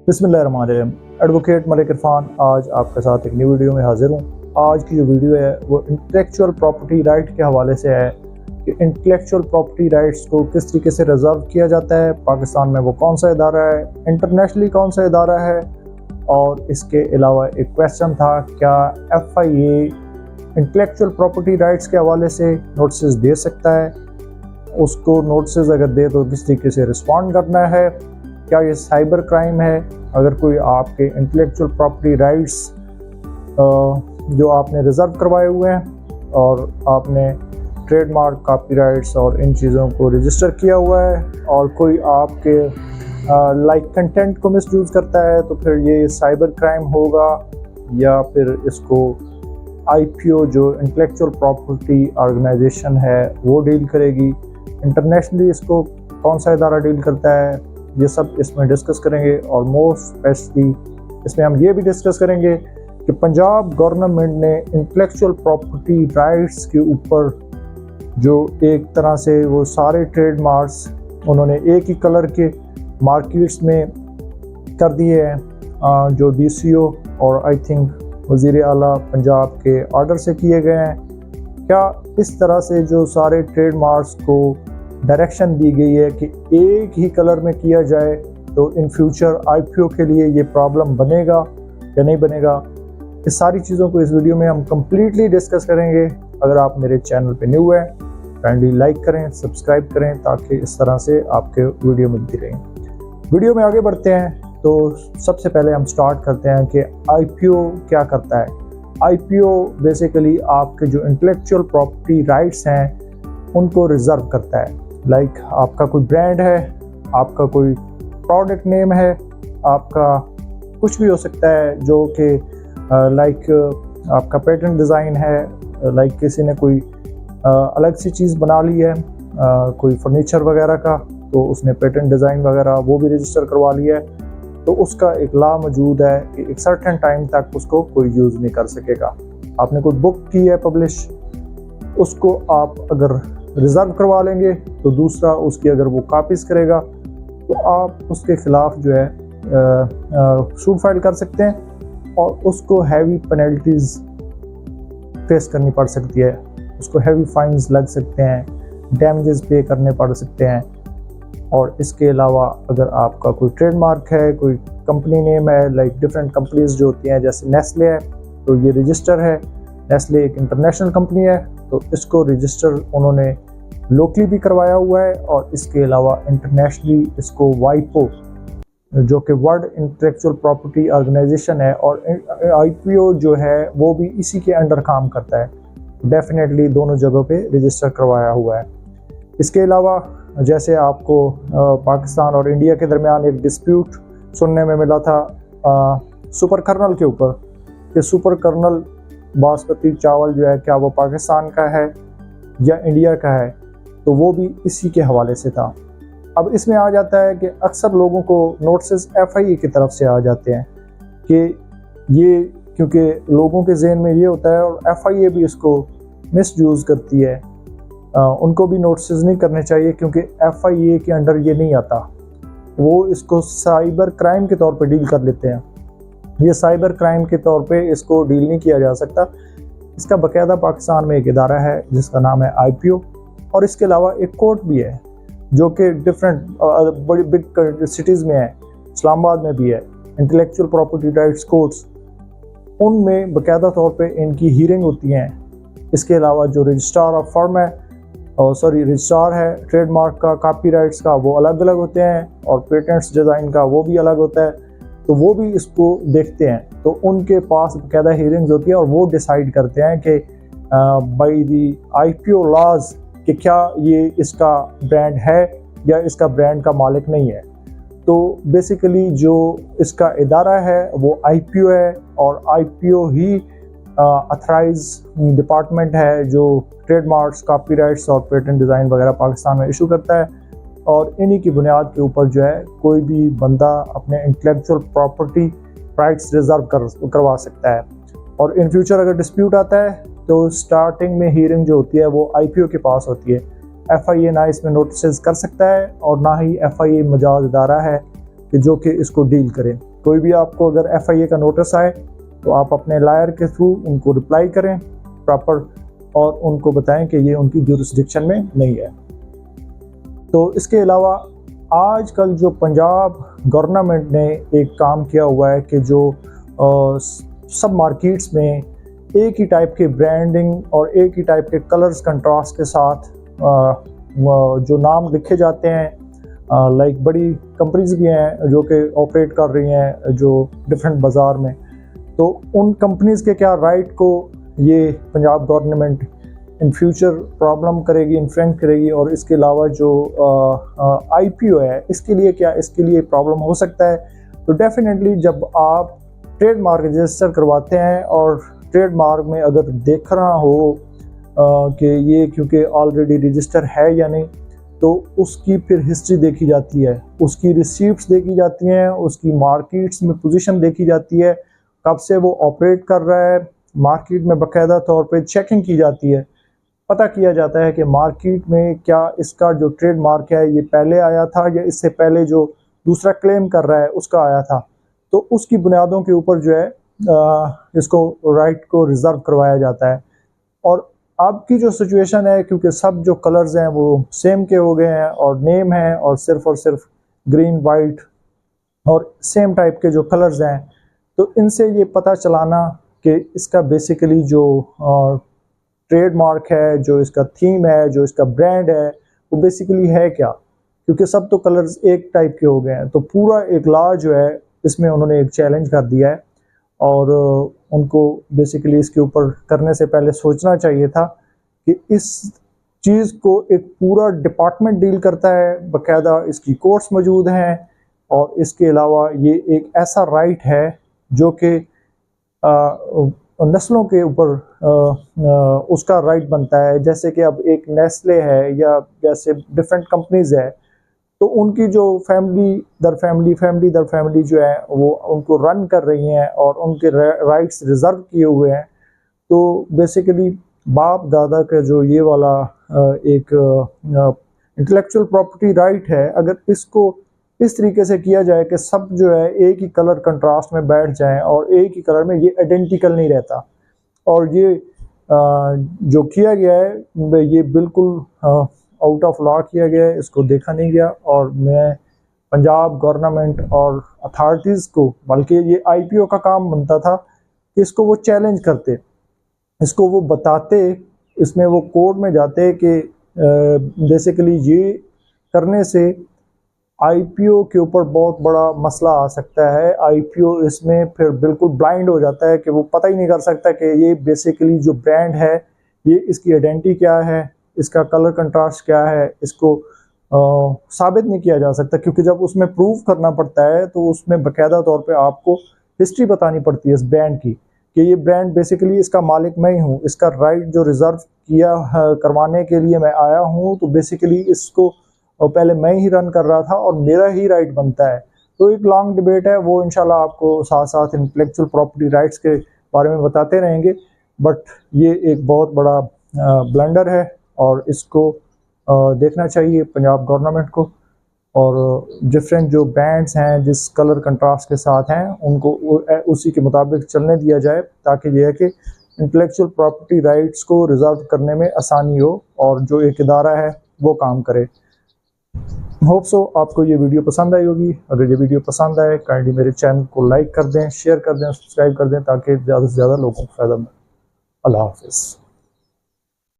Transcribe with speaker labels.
Speaker 1: बिस्मिल्लाहिर्रहमानिर्रहीम। एडवोकेट मलिक इरफान आज आपके साथ एक न्यू वीडियो में हाजिर हूँ। आज की जो वीडियो है वो इंटेलेक्चुअल प्रॉपर्टी राइट के हवाले से है कि इंटेलेक्चुअल प्रॉपर्टी राइट्स को किस तरीके से रिजर्व किया जाता है, पाकिस्तान में वो कौन सा इदारा है, इंटरनेशनली कौन सा इदारा है। और इसके अलावा एक क्वेश्चन था, क्या FIA इंटेलेक्चुअल प्रॉपर्टी राइट्स के हवाले से नोटिस दे सकता है, उसको नोटिस अगर दे तो किस तरीके से रिस्पॉन्ड करना है, क्या ये साइबर क्राइम है अगर कोई आपके इंटेलेक्चुअल प्रॉपर्टी राइट्स जो आपने रिज़र्व करवाए हुए हैं और आपने ट्रेडमार्क, कॉपीराइट्स और इन चीज़ों को रजिस्टर किया हुआ है और कोई आपके लाइक कंटेंट को मिसयूज़ करता है तो फिर ये साइबर क्राइम होगा या फिर इसको IPO जो इंटेलेक्चुअल प्रॉपर्टी ऑर्गेनाइजेशन है वो डील करेगी। इंटरनेशनली इसको कौन सा इदारा डील करता है, ये सब इसमें डिस्कस करेंगे। और मोस्ट स्पेशली इसमें हम ये भी डिस्कस करेंगे कि पंजाब गवर्नमेंट ने इंटेलेक्चुअल प्रॉपर्टी राइट्स के ऊपर जो एक तरह से वो सारे ट्रेडमार्क्स उन्होंने एक ही कलर के मार्केट्स में कर दिए हैं जो DCO और आई थिंक वज़ीर आला पंजाब के ऑर्डर से किए गए हैं। क्या इस तरह से जो सारे ट्रेडमार्क्स को डायरेक्शन दी गई है कि एक ही कलर में किया जाए तो इन फ्यूचर IPO के लिए ये प्रॉब्लम बनेगा या नहीं बनेगा, इस सारी चीज़ों को इस वीडियो में हम कम्प्लीटली डिस्कस करेंगे। अगर आप मेरे चैनल पे न्यू हैं काइंडली लाइक करें, सब्सक्राइब करें ताकि इस तरह से आपके वीडियो मिलती रहें। वीडियो में आगे बढ़ते हैं तो सबसे पहले हम स्टार्ट करते हैं कि IPO क्या करता है। IPO बेसिकली आपके जो इंटेलेक्चुअल प्रॉपर्टी राइट्स हैं उनको रिज़र्व करता है। लाइक आपका कोई ब्रांड है, आपका कोई प्रोडक्ट नेम है, आपका कुछ भी हो सकता है जो कि लाइक आपका पेटेंट डिज़ाइन है, लाइक किसी ने कोई अलग सी चीज़ बना ली है, कोई फर्नीचर वगैरह का, तो उसने पेटेंट डिज़ाइन वगैरह वो भी रजिस्टर करवा लिया है, तो उसका एक लॉ मौजूद है कि एक सर्टेन टाइम तक उसको कोई यूज़ नहीं कर सकेगा। आपने कोई बुक की है पब्लिश, उसको आप अगर रिज़र्व करवा लेंगे तो दूसरा उसकी अगर वो कॉपीज़ करेगा तो आप उसके ख़िलाफ़ जो है सूट फाइल कर सकते हैं और उसको हैवी पेनल्टीज़ फेस करनी पड़ सकती है, उसको हैवी फाइन्स लग सकते हैं, डैमेजेस पे करने पड़ सकते हैं। और इसके अलावा अगर आपका कोई ट्रेडमार्क है, कोई कंपनी नेम है, लाइक डिफरेंट कंपनीज जो होती हैं जैसे नेस्ले है तो ये रजिस्टर है, नेस्ले एक इंटरनेशनल कंपनी है तो इसको रजिस्टर उन्होंने लोकली भी करवाया हुआ है और इसके अलावा इंटरनेशनली इसको WIPO जो कि वर्ल्ड इंटेलेक्चुअल प्रॉपर्टी ऑर्गेनाइजेशन है और IPO जो है वो भी इसी के अंडर काम करता है। डेफिनेटली दोनों जगहों पे रजिस्टर करवाया हुआ है। इसके अलावा जैसे आपको पाकिस्तान और इंडिया के दरमियान एक डिस्प्यूट सुनने में मिला था सुपर कर्नल के ऊपर कि सुपर कर्नल बासमती चावल जो है क्या वो पाकिस्तान का है या इंडिया का है, तो वो भी इसी के हवाले से था। अब इसमें आ जाता है कि अक्सर लोगों को नोटिस FIA की तरफ से आ जाते हैं कि ये, क्योंकि लोगों के जहन में ये होता है और FIA भी इसको मिसयूज़ करती है, उनको भी नोटिस नहीं करने चाहिए क्योंकि FIA के अंडर ये नहीं आता, वो इसको साइबर क्राइम के तौर पे डील कर लेते हैं। ये साइबर क्राइम के तौर पे इसको डील नहीं किया जा सकता। इसका बाकायदा पाकिस्तान में एक इदारा है जिसका नाम है IPO और इसके अलावा एक कोर्ट भी है जो कि डिफरेंट बड़ी बिग सिटीज़ में है, इस्लामाबाद में भी है, इंटेलेक्चुअल प्रॉपर्टी राइट्स कोर्ट्स, उनमें बाकायदा तौर पे इनकी हीयरिंग होती हैं। इसके अलावा जो रजिस्ट्रार ऑफ फर्म है रजिस्ट्रार है ट्रेडमार्क का, कॉपीराइट्स का, वो अलग अलग होते हैं और पेटेंट्स डिज़ाइन का वो भी अलग होता है, तो वो भी इसको देखते हैं। तो उनके पास बाकायदा हीयरिंग्स होती है और वो डिसाइड करते हैं कि बाई दी IPO लॉज कि क्या ये इसका ब्रांड है या इसका ब्रांड का मालिक नहीं है। तो बेसिकली जो इसका इदारा है वो IPO है और IPO ही अथराइज डिपार्टमेंट है जो ट्रेडमार्क्स, कॉपीराइट्स और पेटेंट डिज़ाइन वगैरह पाकिस्तान में इशू करता है और इन्हीं की बुनियाद के ऊपर जो है कोई भी बंदा अपने इंटेलेक्चुअल प्रॉपर्टी राइट्स रिजर्व करवा सकता है। और इन फ्यूचर अगर डिस्प्यूट आता है तो स्टार्टिंग में हीयरिंग जो होती है वो IPO के पास होती है। FIA ना इसमें नोटिस कर सकता है और ना ही FIA मजाज इदारा है कि जो कि इसको डील करें। कोई भी आपको अगर FIA का नोटिस आए तो आप अपने लायर के थ्रू उनको रिप्लाई करें प्रॉपर और उनको बताएं कि ये उनकी जुरिस्डिक्शन में नहीं है। तो इसके अलावा आजकल जो पंजाब गवर्नमेंट ने एक काम किया हुआ है कि जो सब मार्केट्स में एक ही टाइप के ब्रांडिंग और एक ही टाइप के कलर्स कंट्रास्ट के साथ जो नाम लिखे जाते हैं, लाइक बड़ी कंपनीज भी हैं जो कि ऑपरेट कर रही हैं जो डिफरेंट बाज़ार में, तो उन कंपनीज के क्या राइट को ये Punjab government in future problem करेगी, इन्फ्रेंट करेगी। और इसके अलावा जो IPO है इसके लिए प्रॉब्लम हो सकता है। तो डेफिनेटली जब आप ट्रेडमार्क रजिस्टर करवाते हैं और ट्रेडमार्क में अगर देख रहा हो कि ये क्योंकि ऑलरेडी रजिस्टर है या नहीं, तो उसकी फिर हिस्ट्री देखी जाती है, उसकी रिसीप्ट्स देखी जाती हैं, उसकी मार्केट्स में पोजीशन देखी जाती है, कब से वो ऑपरेट कर रहा है, मार्केट में बाकायदा तौर पे चेकिंग की जाती है, पता किया जाता है कि मार्केट में क्या इसका जो ट्रेडमार्क है ये पहले आया था या इससे पहले जो दूसरा क्लेम कर रहा है उसका आया था। तो उसकी बुनियादों के ऊपर जो है इसको राइट को रिजर्व करवाया जाता है। और अब की जो सिचुएशन है, क्योंकि सब जो कलर्स हैं वो सेम के हो गए हैं और नेम है और सिर्फ ग्रीन वाइट और सेम टाइप के जो कलर्स हैं, तो इनसे ये पता चलाना कि इसका बेसिकली जो ट्रेडमार्क है, जो इसका थीम है, जो इसका ब्रांड है, वो बेसिकली है क्या, क्योंकि सब तो कलर्स एक टाइप के हो गए हैं। तो पूरा एक लॉ जो है इसमें उन्होंने एक चैलेंज कर दिया है और उनको बेसिकली इसके ऊपर करने से पहले सोचना चाहिए था कि इस चीज़ को एक पूरा डिपार्टमेंट डील करता है, बाकायदा इसकी कोर्ट्स मौजूद हैं और इसके अलावा ये एक ऐसा राइट है जो कि नस्लों के ऊपर उसका राइट बनता है। जैसे कि अब एक नेस्ले है या जैसे डिफरेंट कंपनीज है, तो उनकी जो फैमिली दर फैमिली जो है वो उनको रन कर रही हैं और उनके राइट्स रिजर्व किए हुए हैं। तो बेसिकली बाप दादा का जो ये वाला एक इंटेलेक्चुअल प्रॉपर्टी राइट है, अगर इसको इस तरीके से किया जाए कि सब जो है एक ही कलर कंट्रास्ट में बैठ जाएं और एक ही कलर में, ये आइडेंटिकल नहीं रहता। और ये जो किया गया है ये बिल्कुल आउट ऑफ लॉ किया गया है, इसको देखा नहीं गया। और मैं पंजाब गवर्नमेंट और अथॉरिटीज़ को, बल्कि ये IPO का काम बनता था कि इसको वो चैलेंज करते, इसको वो बताते, इसमें वो कोर्ट में जाते कि बेसिकली ये करने से IPO के ऊपर बहुत बड़ा मसला आ सकता है। IPO इसमें फिर बिल्कुल ब्लाइंड हो जाता है कि वो पता ही नहीं कर सकता कि ये बेसिकली जो ब्रांड है ये इसकी आइडेंटिटी क्या है, इसका कलर कंट्रास्ट क्या है, इसको साबित नहीं किया जा सकता। क्योंकि जब उसमें प्रूव करना पड़ता है तो उसमें बाकायदा तौर पे आपको हिस्ट्री बतानी पड़ती है इस ब्रांड की कि ये ब्रांड बेसिकली इसका मालिक मैं ही हूँ, इसका राइट जो रिजर्व किया करवाने के लिए मैं आया हूँ, तो बेसिकली इसको और पहले मैं ही रन कर रहा था और मेरा ही राइट बनता है। तो एक लॉन्ग डिबेट है, वो इंशाल्लाह आपको साथ साथ इंटेलेक्चुअल प्रॉपर्टी राइट्स के बारे में बताते रहेंगे। बट ये एक बहुत बड़ा ब्लंडर है और इसको देखना चाहिए पंजाब गवर्नमेंट को। और डिफरेंट जो ब्रांड्स हैं जिस कलर कंट्रास्ट के साथ हैं उनको उसी के मुताबिक चलने दिया जाए, ताकि ये है कि इंटेलेक्चुअल प्रॉपर्टी राइट्स को रिजर्व करने में आसानी हो और जो एक इदारा है वो काम करे। होप सो आपको ये वीडियो पसंद आई होगी। अगर ये वीडियो पसंद आए काइंडली मेरे चैनल को लाइक कर दें, शेयर कर दें, सब्सक्राइब कर दें, ताकि ज़्यादा से ज़्यादा लोगों को फ़ायदा मिले। अल्लाह हाफ़िज़।